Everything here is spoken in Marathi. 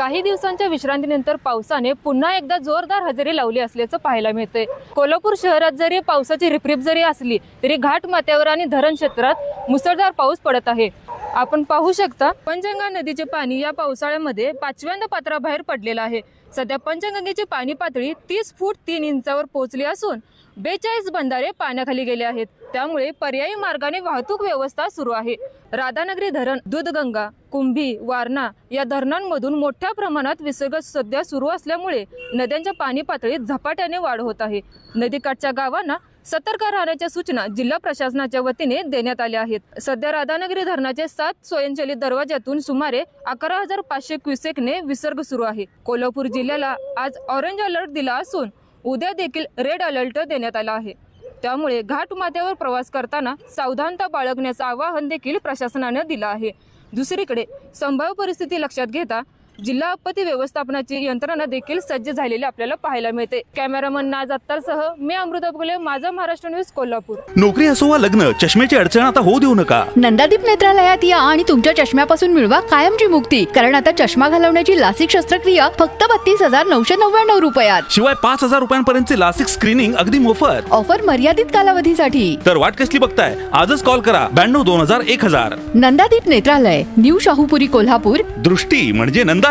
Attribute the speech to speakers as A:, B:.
A: काही दिवसांच्या विश्रांतीनंतर पावसाने पुन्हा एकदा जोरदार हजेरी लावली असल्याचं पाहायला मिळतंय। कोल्हापूर शहरात जरी पावसाची रिपरिप जरी असली तरी घाट माथ्यावर आणि धरण क्षेत्रात मुसळधार पाऊस पडत आहे। आपण पाहू शकता पंचगंगा नदीचे पाणी या पावसाळ्यामध्ये 5व्यांदा पात्राबाहेर पडलेलं आहे। सध्या पंचगंगेची पाणी पातळी 30 फूट 3 इंचावर पोहोचली असून 42 बंधारे पाण्याखाली गेले आहेत। त्यामुळे पर्यायी मार्गाने वाहतूक व्यवस्था सुरू आहे। राधानगरी धरण, दूधगंगा, कुंभी, वारणा या धरणांमधून मोठ्या प्रमाणात विसर्ग सध्या सुरू असल्यामुळे नद्यांच्या पाणी पातळीत झपाट्याने वाढ होत आहे। नदीकाठच्या गावांना सतर्क राहण्याच्या सूचना जिल्हा प्रशासनाच्या वतीने देण्यात आल्या आहेत। सध्या राधानगरी धरणाचे 7 स्वयंचलित दरवाजातून सुमारे 11,500 क्युसेकने विसर्ग सुरू आहे। कोल्हापूर जिल्ह्याला आज ऑरेंज अलर्ट दिला असून उद्या देखील रेड अलर्ट देण्यात आला आहे। त्यामुळे घाट माथ्यावर प्रवास करताना सावधानता बाळगण्याचं आवाहन देखील प्रशासनाने दिलं आहे। दुसरीकडे संभाव्य परिस्थिती लक्षात घेता जिल्हा आपत्ती व्यवस्थापनाची यंत्रणा देखील सज्ज झालेली आपल्याला पाहायला मिळते। कॅमेरामन नाज अत्तारसह मी अमृता भोगले, माझा महाराष्ट्र न्यूज, कोल्हापूर।
B: नोकरी असो वा लग्न, चष्म्याची अडचण आता होऊ देऊ नका।
C: नंदादीप नेत्रालयात या आणि तुमच्या चष्म्यापासून मिळवा कायमची मुक्ती। कारण आता चष्मा घालवण्याची लासिक शस्त्रक्रिया फक्त 32,999 रुपयात।
B: शिवाय 5,000 रुपयांपर्यंतचे लासिक स्क्रीनिंग अगदी मोफत।
C: ऑफर मर्यादित कालावधीसाठी।
B: तर वाट कसली बघताय, आजच कॉल करा 92 2000 1000।
C: नंदादीप नेत्रालय, न्यू शाहूपुरी, कोल्हापूर।
B: दृष्टी म्हणजे नंदादीप।